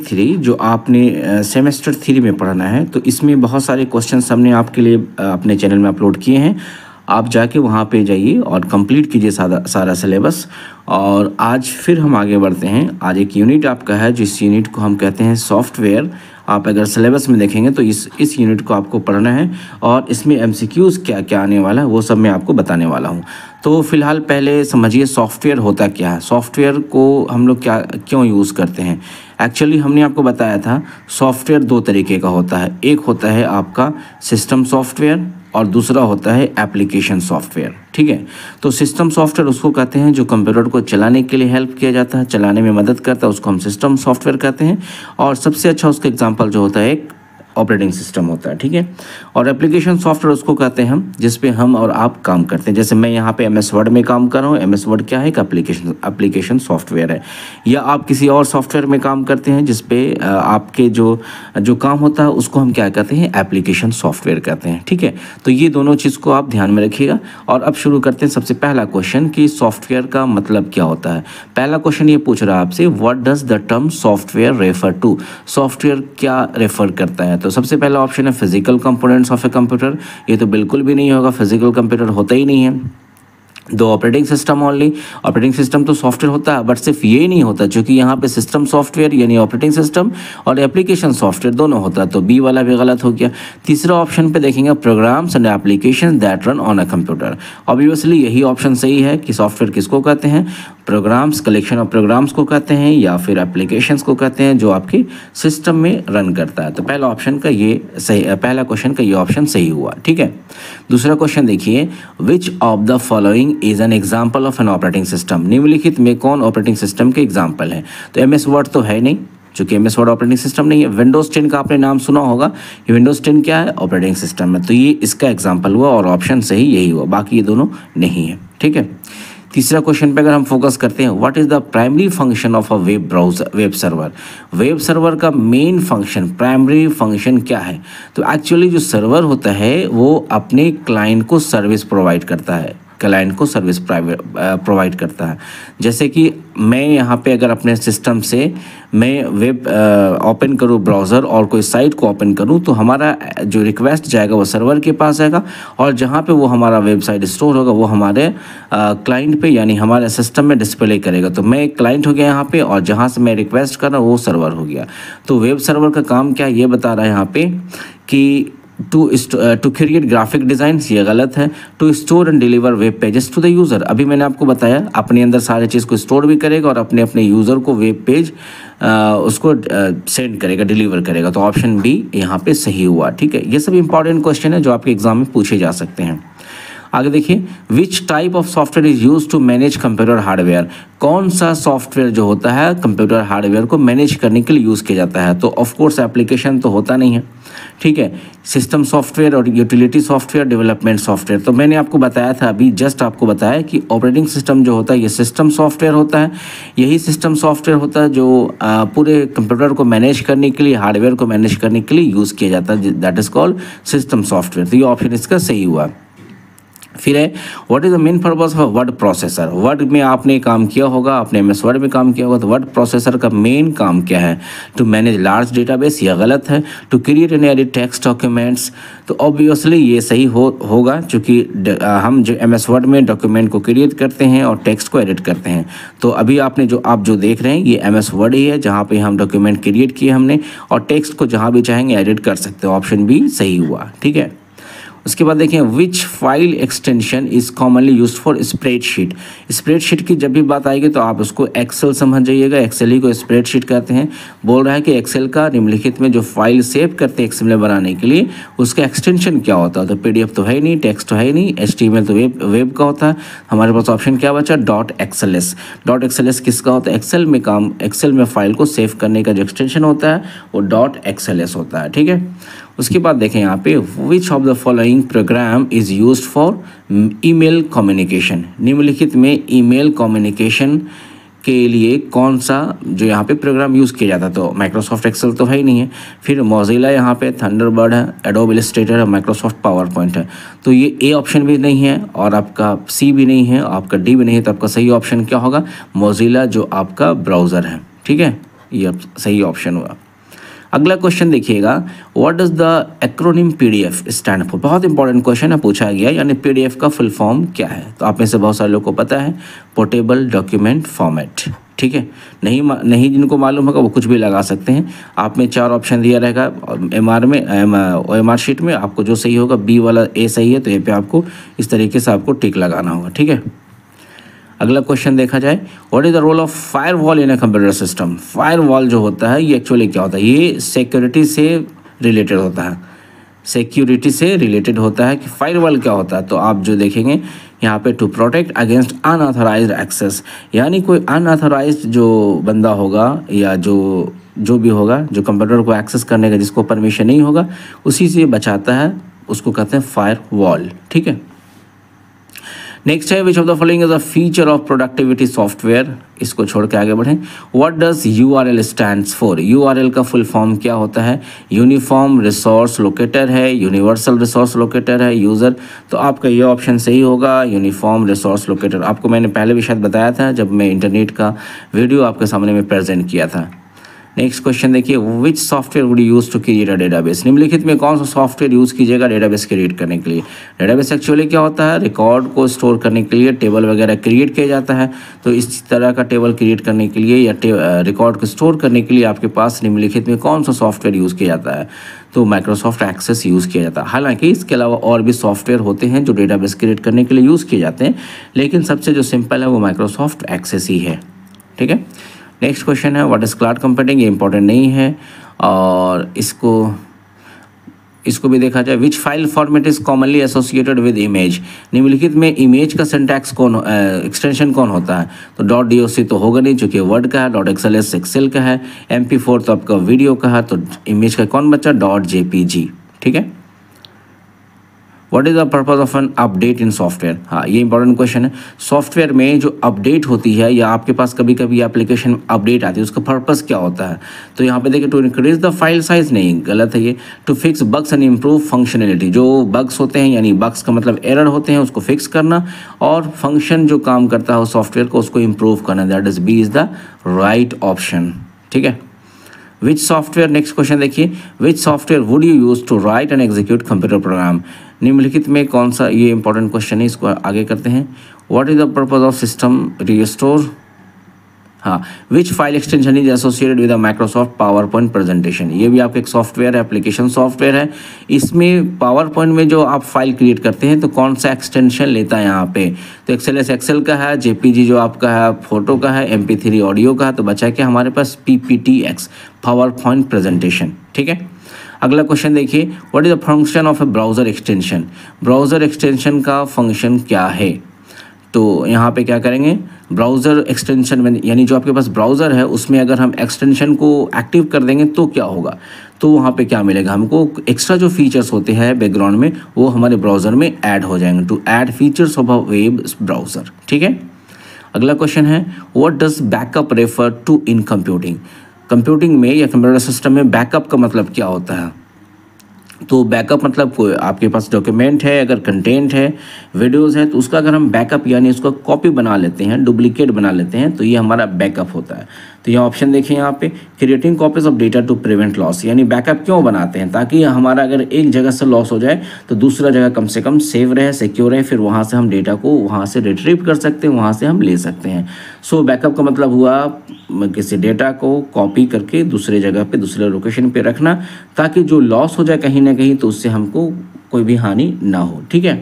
Three जो आपने semester three में पढ़ना है, तो इसमें बहुत सारे क्वेश्चंस हमने आपके लिए अपने चैनल में अपलोड किए हैं। आप जाके वहाँ पे जाइए और कंप्लीट कीजिए सारा सिलेबस। और आज फिर हम आगे बढ़ते हैं। आज एक यूनिट आपका है जिस यूनिट को हम कहते हैं सॉफ्टवेयर। आप अगर सिलेबस में देखेंगे तो इस यूनिट को आपको पढ़ना है और इसमें एमसीक्यूज़ क्या क्या आने वाला है वो सब मैं आपको बताने वाला हूँ। तो फिलहाल पहले समझिए सॉफ्टवेयर होता क्या है, सॉफ्टवेयर को हम लोग क्यों यूज़ करते हैं। एक्चुअली हमने आपको बताया था सॉफ्टवेयर दो तरीके का होता है, एक होता है आपका सिस्टम सॉफ्टवेयर और दूसरा होता है एप्लीकेशन सॉफ्टवेयर। ठीक है, तो सिस्टम सॉफ्टवेयर उसको कहते हैं जो कंप्यूटर को चलाने के लिए हेल्प किया जाता है, चलाने में मदद करता है, उसको हम सिस्टम सॉफ्टवेयर कहते हैं। और सबसे अच्छा उसका एग्जांपल जो होता है एक ऑपरेटिंग सिस्टम होता है। ठीक है, और एप्लीकेशन सॉफ्टवेयर उसको कहते हैं हम जिस पे हम और आप काम करते हैं। जैसे मैं यहाँ पे एमएस वर्ड में काम कर रहा हूँ, एमएस वर्ड क्या है, एक एप्लीकेशन सॉफ्टवेयर है। या आप किसी और सॉफ्टवेयर में काम करते हैं जिस पे आपके जो काम होता है उसको हम क्या कहते हैं, एप्लीकेशन सॉफ्टवेयर कहते हैं। ठीक है, तो ये दोनों चीज़ को आप ध्यान में रखिएगा। और अब शुरू करते हैं सबसे पहला क्वेश्चन कि सॉफ्टवेयर का मतलब क्या होता है। पहला क्वेश्चन ये पूछ रहा है आपसे, what does the term software refer to, software क्या रेफर करता है। तो सबसे पहला ऑप्शन है physical components of a computer. ये तो बिल्कुल भी नहीं होगा, फिजिकल कंप्यूटर होता ही नहीं है। दो operating system only, operating system तो सॉफ्टवेयर होता है बट सिर्फ ये नहीं होता, क्योंकि यहाँ पे सिस्टम सॉफ्टवेयर यानी ऑपरेटिंग सिस्टम और एप्लीकेशन सॉफ्टवेयर दोनों होता है, तो बी वाला भी गलत हो गया। तीसरा ऑप्शन पे देखेंगे programs and application that run on a computer. Obviously यही ऑप्शन सही है कि सॉफ्टवेयर किसको कहते हैं, प्रोग्राम्स, कलेक्शन ऑफ प्रोग्राम्स को कहते हैं या फिर एप्लीकेशंस को कहते हैं जो आपके सिस्टम में रन करता है। तो पहला ऑप्शन का ये सही, पहला क्वेश्चन का ये ऑप्शन सही हुआ। ठीक है, दूसरा क्वेश्चन देखिए, which of the following is an example of an operating system. निम्नलिखित में कौन ऑपरेटिंग सिस्टम के एग्जाम्पल है। तो एमएस वर्ड तो है नहीं, चूंकि एमएस वर्ड ऑपरेटिंग सिस्टम नहीं है। विंडोज 10 का आपने नाम सुना होगा, ये विंडोज 10 क्या है, ऑपरेटिंग सिस्टम है, तो ये इसका एग्जाम्पल हुआ और ऑप्शन सही यही हुआ, बाकी ये दोनों नहीं है। ठीक है, तीसरा क्वेश्चन पे अगर हम फोकस करते हैं, what is the primary function of a web browser, web server. Web server का मेन फंक्शन, प्राइमरी फंक्शन क्या है। तो एक्चुअली जो सर्वर होता है वो अपने क्लाइंट को सर्विस प्रोवाइड करता है, क्लाइंट को सर्विस प्रोवाइड करता है। जैसे कि मैं यहाँ पे अगर अपने सिस्टम से मैं वेब ओपन करूँ ब्राउज़र और कोई साइट को ओपन करूँ, तो हमारा जो रिक्वेस्ट जाएगा वो सर्वर के पास जाएगा और जहाँ पे वो हमारा वेबसाइट स्टोर होगा वो हमारे क्लाइंट पे यानी हमारे सिस्टम में डिस्प्ले करेगा। तो मैं एक क्लाइंट हो गया यहाँ पे और जहाँ से मैं रिक्वेस्ट कर रहा हूँ वो सर्वर हो गया। तो वेब सर्वर का काम क्या ये बता रहा है यहाँ पे कि टू क्रिएट ग्राफिक डिज़ाइन, ये गलत है। To store and deliver web pages to the user, अभी मैंने आपको बताया अपने अंदर सारे चीज़ को स्टोर भी करेगा और अपने यूज़र को वेब पेज उसको सेंड करेगा, डिलीवर करेगा। तो ऑप्शन बी यहाँ पे सही हुआ। ठीक है, ये सब इंपॉर्टेंट क्वेश्चन है जो आपके एग्जाम में पूछे जा सकते हैं। आगे देखिए, which type of software is use to manage computer hardware. कौन सा सॉफ्टवेयर जो होता है कंप्यूटर हार्डवेयर को मैनेज करने के लिए यूज़ किया जाता है। तो ऑफ कोर्स एप्लीकेशन तो होता नहीं है। ठीक है, सिस्टम सॉफ्टवेयर और यूटिलिटी सॉफ्टवेयर, डेवलपमेंट सॉफ्टवेयर। तो मैंने आपको बताया था अभी जस्ट आपको बताया कि ऑपरेटिंग सिस्टम जो होता है ये सिस्टम सॉफ्टवेयर होता है। यही सिस्टम सॉफ्टवेयर होता है जो पूरे कंप्यूटर को मैनेज करने के लिए, हार्डवेयर को मैनेज करने के लिए यूज़ किया जाता है, that is called system software. तो ये ऑप्शन इसका सही हुआ। फिर है what is the main purpose of word processor. Word में आपने काम किया होगा, आपने एमएस वर्ड में काम किया होगा, तो वर्ड प्रोसेसर का मेन काम क्या है, टू मैनेज लार्ज डेटाबेस, यह गलत है। To create and edit text documents, तो ऑब्वियसली ये सही होगा क्योंकि हम जो एमएस वर्ड में डॉक्यूमेंट को क्रिएट करते हैं और टेक्स्ट को एडिट करते हैं। तो अभी आप जो देख रहे हैं ये एमएस वर्ड ही है जहाँ पे हम डॉक्यूमेंट क्रिएट किए हमने और टेक्स्ट को जहाँ भी चाहेंगे एडिट कर सकते हो। ऑप्शन बी सही हुआ। ठीक है, उसके बाद देखें which file extension is commonly used for spreadsheet. Spreadsheet की जब भी बात आएगी तो आप उसको एक्सेल समझ जाइएगा, एक्सेल ही को स्प्रेडशीट कहते हैं। बोल रहा है कि एक्सेल का निम्नलिखित में जो फाइल सेव करते हैं एक्सेल में बनाने के लिए उसका एक्सटेंशन क्या होता है। तो पीडीएफ तो है ही नहीं, टेक्स्ट तो है ही नहीं, एचटीएमएल तो वेब का होता है। हमारे पास ऑप्शन क्या बचा, डॉट एक्सएलएस। डॉट एक्सएलएस किसका होता है, एक्सेल में फाइल को सेव करने का जो एक्सटेंशन होता है वो डॉट एक्सएलएस होता है। ठीक है, उसके बाद देखें यहाँ पे which of the following programme is used for email communication. निम्नलिखित में ईमेल कम्युनिकेशन के लिए कौन सा जो यहाँ पे प्रोग्राम यूज़ किया जाता है। तो माइक्रोसॉफ्ट एक्सेल तो है ही नहीं है, फिर मोजिला यहाँ पे, थंडरबर्ड है, एडोब इलस्ट्रेटर है, माइक्रोसॉफ्ट पावर पॉइंट है। तो ये ए ऑप्शन भी नहीं है और आपका सी भी नहीं है, आपका डी भी नहीं है। तो आपका सही ऑप्शन क्या होगा, मोजिला जो आपका ब्राउज़र है। ठीक है, ये सही ऑप्शन हुआ। अगला क्वेश्चन देखिएगा, what does the acronym PDF stand for. बहुत इंपॉर्टेंट क्वेश्चन है, पूछा गया, यानी PDF का फुल फॉर्म क्या है। तो आप में से बहुत सारे लोग को पता है, पोर्टेबल डॉक्यूमेंट फॉर्मेट, ठीक है। नहीं जिनको मालूम होगा वो कुछ भी लगा सकते हैं। आप में 4 ऑप्शन दिया रहेगा OMR शीट में, आपको जो सही होगा, B वाला A सही है तो ए पे आपको इस तरीके से आपको टिक लगाना होगा, ठीक है। अगला क्वेश्चन देखा जाए, what is the role of fire wall in a computer system. Fire wall जो होता है ये एक्चुअली क्या होता है, ये सिक्योरिटी से रिलेटेड होता है, सिक्योरिटी से रिलेटेड होता है कि फायर वॉल क्या होता है। तो आप जो देखेंगे यहाँ पे, to protect against unauthorised access, यानी कोई अनऑथराइज्ड जो बंदा होगा या जो भी होगा, जो कंप्यूटर को एक्सेस करने का जिसको परमिशन नहीं होगा, उसी से बचाता है, उसको कहते हैं फायर वॉल, ठीक है। नेक्स्ट है, which of the following is a feature of productivity software. इसको छोड़ के आगे बढ़ें। What does URL stands for. URL का फुल फॉर्म क्या होता है, यूनिफॉर्म रिसोर्स लोकेटर है, यूनिवर्सल रिसोर्स लोकेटर है, यूज़र। तो आपका ये ऑप्शन सही होगा, यूनिफॉर्म रिसोर्स लोकेटर। आपको मैंने पहले भी शायद बताया था जब मैं इंटरनेट का वीडियो आपके सामने में प्रेजेंट किया था। नेक्स्ट क्वेश्चन देखिए, which software would use to create a database. निम्नलिखित में कौन सा सॉफ्टवेयर यूज़ कीजिएगा डेटाबेस क्रिएट करने के लिए। डेटाबेस एक्चुअली क्या होता है, रिकॉर्ड को स्टोर करने के लिए टेबल वगैरह क्रिएट किया जाता है। तो इस तरह का टेबल क्रिएट करने के लिए या रिकॉर्ड को स्टोर करने के लिए आपके पास निम्नलिखित में कौन सा सॉफ्टवेयर यूज़ किया जाता है। तो माइक्रोसॉफ्ट एक्सेस यूज़ किया जाता है। हालांकि इसके अलावा और भी सॉफ्टवेयर होते हैं जो डेटाबेस क्रिएट करने के लिए यूज़ किए जाते हैं, लेकिन सबसे जो सिंपल है वो माइक्रोसॉफ्ट एक्सेस ही है, ठीक है। नेक्स्ट क्वेश्चन है, व्हाट इज क्लाउड कंप्यूटिंग। ये इंपॉर्टेंट नहीं है, और इसको भी देखा जाए, which file format is commonly associated with image. निम्नलिखित में इमेज का सिंटैक्स एक्सटेंशन कौन होता है। तो .doc तो होगा नहीं चूँकि वर्ड का है, .xls एक्सेल का है, MP4 तो आपका वीडियो का है, तो इमेज का कौन बचा, .jpg, ठीक है। What is the purpose of an update in software. हाँ, ये इंपॉर्टेंट क्वेश्चन है। सॉफ्टवेयर में जो अपडेट होती है या आपके पास कभी कभी एप्लीकेशन अपडेट आती है, उसका पर्पज़ क्या होता है। तो यहाँ पे देखिए, to increase the file size, नहीं, गलत है ये। To fix bugs and improve functionality, जो बग्स होते हैं यानी बग्स का मतलब एरर होते हैं, उसको फिक्स करना, और फंक्शन जो काम करता है सॉफ्टवेयर को उसको इम्प्रूव करना, that is B is the right option, ठीक है। विच सॉफ्टवेयर, नेक्स्ट क्वेश्चन देखिए, which software would you use to write and execute computer program. निम्नलिखित में कौन सा, ये इंपॉर्टेंट क्वेश्चन है, इसको आगे करते हैं। What is the purpose of system restore. हाँ, which file extension is associated with Microsoft PowerPoint presentation. ये भी आपका एक सॉफ्टवेयर है, एप्लीकेशन सॉफ्टवेयर है। इसमें पावर पॉइंट में जो आप फाइल क्रिएट करते हैं तो कौन सा एक्सटेंशन लेता है यहाँ पे। तो XLS एक्सेल का है, JPG जो आपका है फोटो का है, MP3 ऑडियो का है। तो बचा क्या हमारे पास, PPTX पावर पॉइंट प्रेजेंटेशन, ठीक है। अगला क्वेश्चन देखिए, what is the function of A browser extension. Browser extension का फंक्शन क्या है। तो यहाँ पे क्या करेंगे, ब्राउज़र एक्सटेंशन में यानी जो आपके पास ब्राउज़र है उसमें अगर हम एक्सटेंशन को एक्टिव कर देंगे तो क्या होगा। तो वहाँ पे क्या मिलेगा हमको, एक्स्ट्रा जो फीचर्स होते हैं बैकग्राउंड में वो हमारे ब्राउज़र में ऐड हो जाएंगे। To add features of a web browser, ठीक है। अगला क्वेश्चन है, what does backup refer to in computing. Computing में या कंप्यूटर सिस्टम में बैकअप का मतलब क्या होता है। तो बैकअप मतलब कोई आपके पास डॉक्यूमेंट है, अगर कंटेंट है, वीडियोस है, तो उसका अगर हम बैकअप यानी उसका कॉपी बना लेते हैं, डुप्लीकेट बना लेते हैं, तो ये हमारा बैकअप होता है। तो ये ऑप्शन देखें यहाँ पे, creating copies of data to prevent loss. यानी बैकअप क्यों बनाते हैं, ताकि हमारा अगर एक जगह से लॉस हो जाए तो दूसरा जगह कम से कम सेव रहे, सिक्योर रहे, फिर वहाँ से हम डेटा को वहाँ से रिट्रीव कर सकते हैं, वहाँ से हम ले सकते हैं। सो बैकअप का मतलब हुआ किसी डेटा को कॉपी करके दूसरे जगह पे, दूसरे लोकेशन पे रखना, ताकि जो लॉस हो जाए कहीं ना कहीं तो उससे हमको कोई भी हानि ना हो, ठीक है।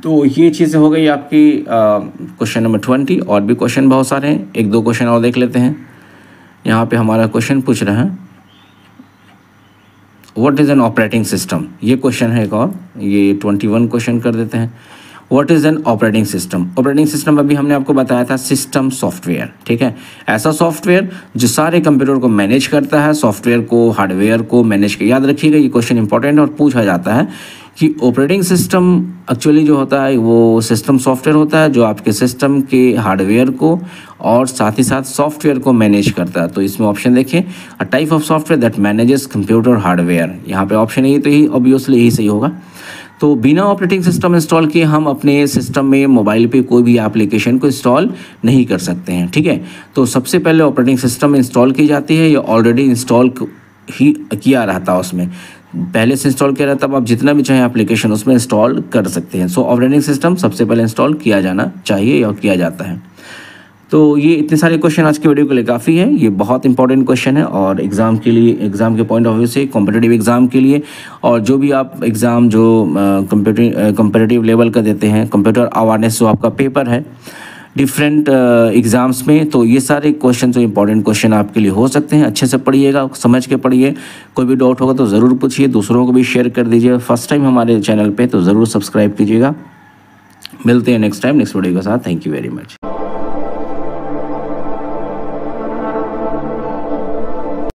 तो ये चीज़ें हो गई आपकी क्वेश्चन नंबर 20। और भी क्वेश्चन बहुत सारे हैं, एक दो क्वेश्चन और देख लेते हैं। यहाँ पे हमारा क्वेश्चन पूछ रहे हैं, what is an operating system. ये क्वेश्चन है एक और, ये 21 क्वेश्चन कर देते हैं। What is an operating system. Operating system अभी हमने आपको बताया था सिस्टम सॉफ्टवेयर, ठीक है। ऐसा सॉफ्टवेयर जो सारे कंप्यूटर को मैनेज करता है, सॉफ्टवेयर को, हार्डवेयर को मैनेज कर। याद रखिएगा ये क्वेश्चन इंपॉर्टेंट और पूछा जाता है कि ऑपरेटिंग सिस्टम एक्चुअली जो होता है वो सिस्टम सॉफ्टवेयर होता है जो आपके सिस्टम के हार्डवेयर को और साथ ही साथ सॉफ्टवेयर को मैनेज करता है। तो इसमें ऑप्शन देखिए, a type of software that manages computer hardware. यहाँ पे ऑप्शन यही, तो ही ऑब्वियसली यही सही होगा। तो बिना ऑपरेटिंग सिस्टम इंस्टॉल किए हम अपने सिस्टम में मोबाइल पे कोई भी एप्लीकेशन को इंस्टॉल नहीं कर सकते हैं, ठीक है। तो सबसे पहले ऑपरेटिंग सिस्टम इंस्टॉल की जाती है, या ऑलरेडी इंस्टॉल ही किया रहता है, उसमें पहले से इंस्टॉल किया रहता है, आप जितना भी चाहें एप्लीकेशन उसमें इंस्टॉल कर सकते हैं। सो ऑपरेटिंग सिस्टम सबसे पहले इंस्टॉल किया जाना चाहिए या किया जाता है। तो ये इतने सारे क्वेश्चन आज के वीडियो के लिए काफ़ी है। ये बहुत इंपॉर्टेंट क्वेश्चन है और एग्ज़ाम के लिए, एग्ज़ाम के पॉइंट ऑफ व्यू से, कॉम्पिटिटिव एग्ज़ाम के लिए, और जो भी आप एग्ज़ाम जो कम्पिटिटिव लेवल का देते हैं, कंप्यूटर अवेयरनेस जो आपका पेपर है डिफरेंट एग्ज़ाम्स में, तो ये सारे क्वेश्चन जो इंपॉर्टेंट क्वेश्चन आपके लिए हो सकते हैं। अच्छे से पढ़िएगा, समझ के पढ़िए। कोई भी डाउट होगा तो ज़रूर पूछिए, दूसरों को भी शेयर कर दीजिए। फर्स्ट टाइम हमारे चैनल पे तो ज़रूर सब्सक्राइब कीजिएगा। मिलते हैं नेक्स्ट टाइम नेक्स्ट वीडियो के साथ। Thank you very much.